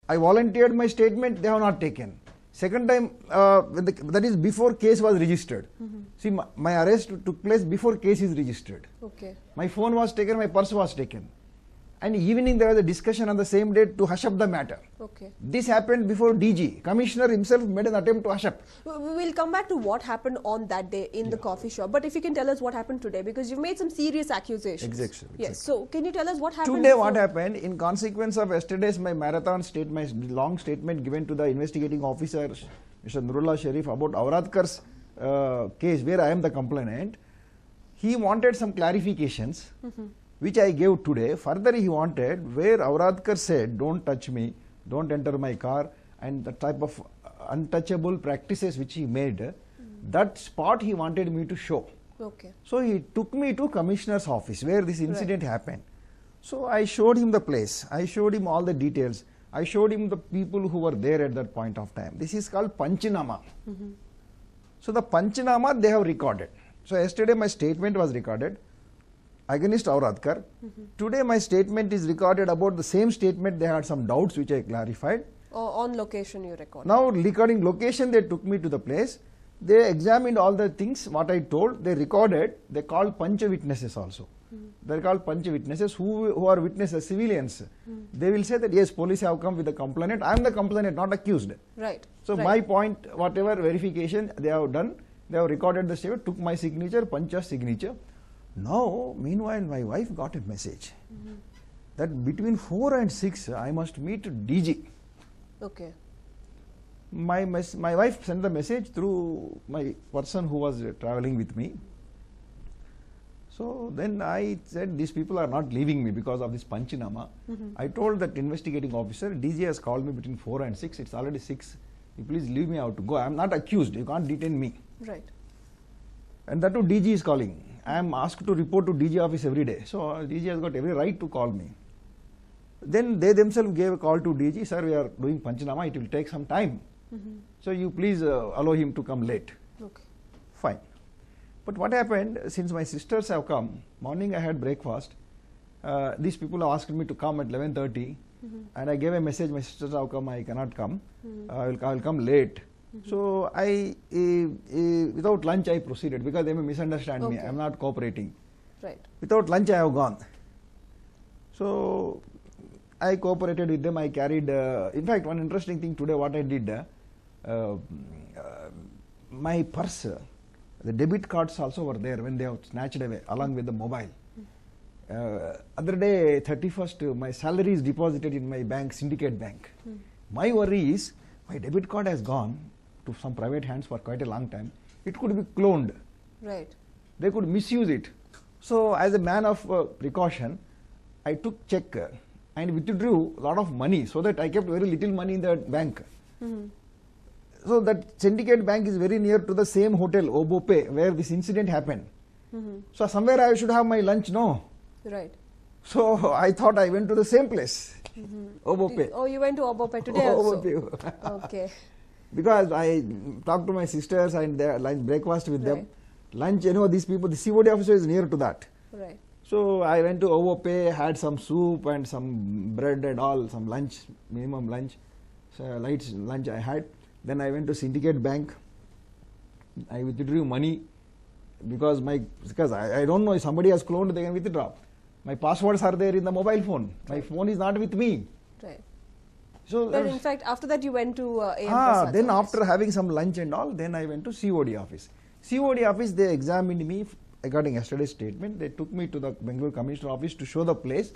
I volunteered my statement, they have not taken. Second time, that is before case was registered. See, my arrest took place before case is registered. Okay. My phone was taken, my purse was taken. And evening there was a discussion on the same day to hush up the matter. Okay. This happened before DG. Commissioner himself made an attempt to hush up. We'll come back to what happened on that day in the coffee shop. But if you can tell us what happened today, because you've made some serious accusations. Exactly. Yes. So can you tell us what happened? Today what happened, in consequence of yesterday's my marathon statement, my long statement given to the investigating officer, Mr. Nurullah Sharif, about Auradkar's case where I am the complainant, he wanted some clarifications. Which I gave today. Further he wanted where Auradkar said, don't touch me, don't enter my car, and the type of untouchable practices which he made, that spot he wanted me to show. Okay. So he took me to Commissioner's office where this incident happened. So I showed him the place, I showed him all the details, I showed him the people who were there at that point of time. This is called Panchanama. So the Panchanama they have recorded. So yesterday my statement was recorded against Auradkar. Today my statement is recorded about the same statement. They had some doubts which I clarified. On location you recorded. Now recording location, they took me to the place. They examined all the things what I told. They recorded. They called Pancha witnesses also. They are called Pancha witnesses who are witnesses, civilians. They will say that yes, police have come with the complainant. I am the complainant, not accused. Right. So my point, whatever verification they have done, they have recorded the statement, took my signature, Pancha's signature. Now, meanwhile, my wife got a message that between 4 and 6, I must meet DG. Okay. My wife sent the message through my person who was traveling with me. So then I said, these people are not leaving me because of this Panchanama. I told that investigating officer, DG has called me between 4 and 6. It's already 6. You please leave me out to go. I am not accused. You can't detain me. Right. And that too DG is calling. I am asked to report to DG office every day. So DG has got every right to call me. Then they themselves gave a call to DG, sir, we are doing Panchanama, it will take some time. So you please allow him to come late. Okay. Fine. But what happened, since my sisters have come, morning I had breakfast, these people have asked me to come at 11:30 and I gave a message, my sisters have come, I cannot come, I will come late. So I, without lunch I proceeded because they may misunderstand me, I am not cooperating. Right. Without lunch I have gone. So I cooperated with them, I carried, in fact one interesting thing today what I did, my purse, the debit cards also were there when they have snatched away along with the mobile. Other day 31st my salary is deposited in my bank, Syndicate Bank. My worry is my debit card has gone to some private hands for quite a long time. It could be cloned. Right. They could misuse it. So as a man of precaution, I took check and withdrew a lot of money so that I kept very little money in the bank. So that Syndicate Bank is very near to the same hotel, Obope, where this incident happened. So somewhere I should have my lunch, no? Right. So I thought I went to the same place, Obope. Oh, you went to Obope today also? Obope. Okay. Because I talked to my sisters and they lunch breakfast with them. Lunch, you know, these people, the COD officer is near to that. Right. So I went to Ovope, had some soup and some bread and all, some lunch, minimum lunch, so light lunch I had. Then I went to Syndicate Bank. I withdrew money because I don't know if somebody has cloned, they can withdraw. My passwords are there in the mobile phone. My phone is not with me. Right. So but in fact, after that you went to AM then after having some lunch and all, then I went to COD office. COD office, they examined me regarding yesterday's statement. They took me to the Bengaluru Commissioner office to show the place.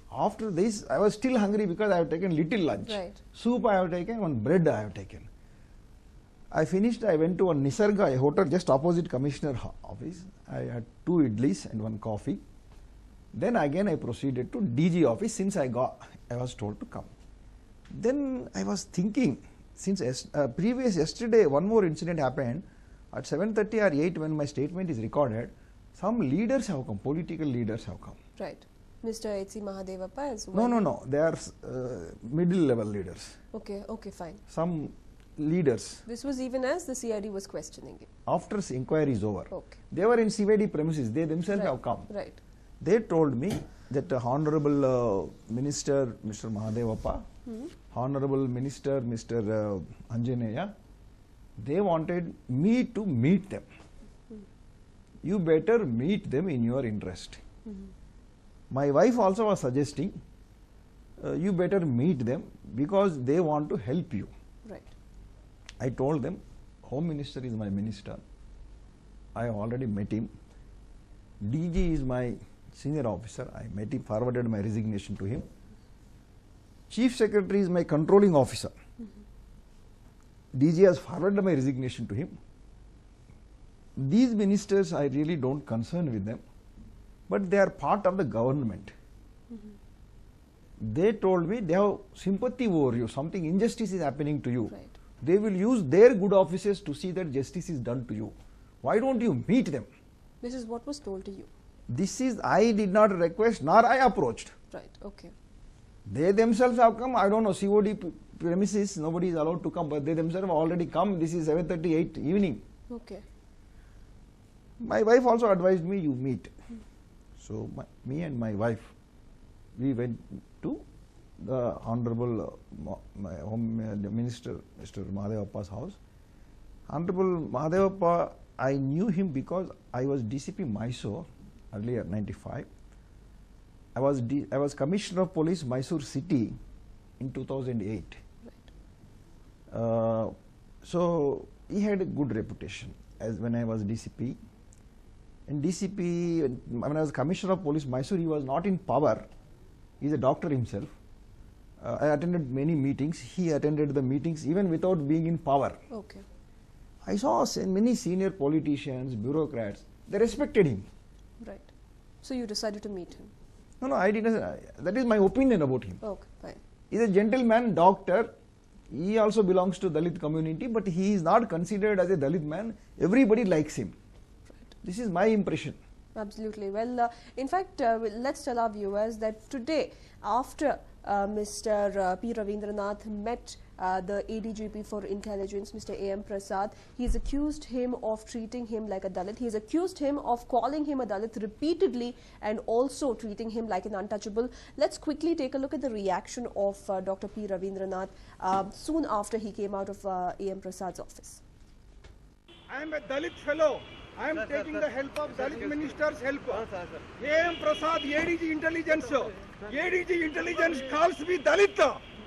After this, I was still hungry because I have taken little lunch. Right. Soup I have taken, one bread I have taken. I finished, I went to one Nisarga, a hotel just opposite Commissioner office. I had 2 idlis and 1 coffee. Then again I proceeded to DG office since I was told to come. Then I was thinking, since yesterday one more incident happened at 7:30 or 8 when my statement is recorded. Some leaders have come, political leaders have come. Right. Mr. H.C. Mahadevappa as well? No. They are middle level leaders. Okay, fine. Some leaders. This was even as the CID was questioning you? After inquiry is over. Okay. They were in CID premises. They themselves have come. Right. They told me that Honorable Minister Mr. Mahadevappa Honorable Minister Mr. Anjaneya, they wanted me to meet them. You better meet them in your interest. My wife also was suggesting, you better meet them because they want to help you. Right. I told them, Home Minister is my minister. I have already met him. DG is my senior officer. I met him, forwarded my resignation to him. Chief Secretary is my controlling officer. DG has forwarded my resignation to him. These ministers, I really don't concern with them, but they are part of the government. They told me they have sympathy over you, something injustice is happening to you. Right. They will use their good offices to see that justice is done to you. Why don't you meet them? This is what was told to you. This is, I did not request nor I approached. Right. Okay. They themselves have come, I don't know, COD premises, nobody is allowed to come, but they themselves have already come. This is 7:38 evening. Okay. My wife also advised me, you meet. So me and my wife, we went to the Honorable my Home Minister, Mr. Mahadevappa's house. Honorable Mahadevappa, I knew him because I was DCP Mysore earlier, 95. I was Commissioner of Police, Mysore City in 2008. Right. So he had a good reputation as when I was DCP. In DCP, when I was Commissioner of Police, Mysore, he was not in power. He is a doctor himself. I attended many meetings. He attended the meetings even without being in power. Okay. I saw many senior politicians, bureaucrats, they respected him. Right. So you decided to meet him. No, I didn't. That is my opinion about him. Okay. Fine. He is a gentleman, doctor. He also belongs to Dalit community, but he is not considered as a Dalit man. Everybody likes him. Right. This is my impression. Absolutely. Well, in fact, let's tell our viewers that today, after Mr. P. Ravindranath met the ADGP for Intelligence, Mr. A.M. Prasad, he's accused him of treating him like a Dalit. He's accused him of calling him a Dalit repeatedly and also treating him like an untouchable. Let's quickly take a look at the reaction of Dr. P. Ravindranath soon after he came out of A.M. Prasad's office. I am a Dalit fellow. I am taking the help of Dalit minister's help. A.M. Prasad, ADG Intelligence. ADG Intelligence calls me Dalit.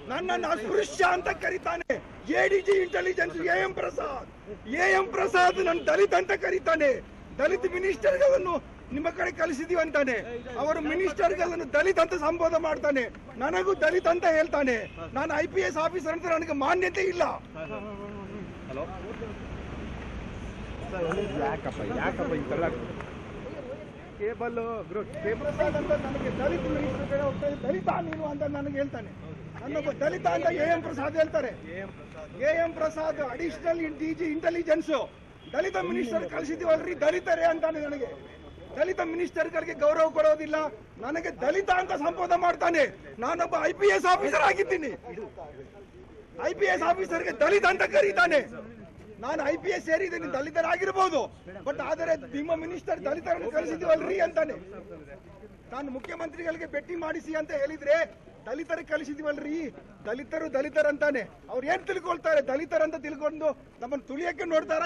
ನನ್ನನ್ನು ಅಸ್ಪೃಶ್ಯ ಅಂತ ಕರೀತಾನೆ. ADG Intelligence A.M. Prasad. A.M. Prasad ನನ್ನ ದಲಿತ ಅಂತ ಕರೀತಾನೆ. ದಲಿತ ಮಿನಿಸ್ಟರ್ಗಳನ್ನು ನಿಮ್ಮ ಕಡೆ ಕಳಿಸಿದೀವಿ ಅಂತಾನೆ. ಅವರು ಮಿನಿಸ್ಟರ್ಗಳನ್ನು ದಲಿತ ಅಂತ ಸಂಬೋಧನೆ ಮಾಡ್ತಾನೆ. ನನಗೂ ದಲಿತ ಅಂತ ಹೇಳ್ತಾನೆ. ನಾನು IPS ಆಫೀಸರ್ ಅಂತ ನನಗೆ ಮಾನ್ಯತೆ ಇಲ್ಲ. ಹಲೋ ಯಾಕಪ್ಪ ಇಂತೆಲ್ಲ ಕೇಬಲ್ ಪ್ರಸಾದ್ ಅಂತ ನನಗೆ ದಲಿತ ಮಿನಿಸ್ಟರ್ ಕಡೆ ಹೋಗ್ತಾರೆ. ದಲಿತ ನೀನು ಅಂತ ನನಗೆ ಹೇಳ್ತಾನೆ. ನನ್ನೊಬ್ಬ ದಲಿತ ಅಂತ A.M. ಪ್ರಸಾದ್ ಹೇಳ್ತಾರೆ. A.M. Prasad additional DG intelligence Dalit minister ಕಳಿಸಿದೀವಲ್ರಿ ದಲಿತರೇ ಅಂತಾನೆ. ನನಗೆ ದಲಿತ ಮಿನಿಸ್ಟರ್ಗಳಿಗೆ ಗೌರವ ಕೊಡೋದಿಲ್ಲ. ನನಗೆ ದಲಿತ ಅಂತ ಸಂಬೋಧನೆ ಮಾಡ್ತಾನೆ. ನಾನೊಬ್ಬ IPS ಆಫೀಸರ್ ಆಗಿದ್ದೀನಿ. IPS ಆಫೀಸರ್ಗೆ ದಲಿತ ಅಂತ ಕರೀತಾನೆ. ನಾನು IPS ಸೇರಿದ್ದೀನಿ, ದಲಿತರಾಗಿರ್ಬೋದು, ಬಟ್ ಆದರೆ ನಿಮ್ಮ ಮಿನಿಸ್ಟರ್ ದಲಿತರನ್ನು ಕಳಿಸಿದೀವಲ್ರಿ ಅಂತಾನೆ. ನಾನು ಮುಖ್ಯಮಂತ್ರಿಗಳಿಗೆ ಭೇಟಿ ಮಾಡಿಸಿ ಅಂತ ಹೇಳಿದ್ರೆ ದಲಿತರಿಗೆ ಕಳಿಸಿದೀವಲ್ರಿ, ದಲಿತರು ದಲಿತರಂತಾನೆ. ಅವ್ರು ಏನ್ ತಿಳ್ಕೊಳ್ತಾರೆ? ದಲಿತರಂತ ತಿಳ್ಕೊಂಡು ನಮ್ಮನ್ನು ತುಳಿಯಕ್ಕೆ ನೋಡ್ತಾರ.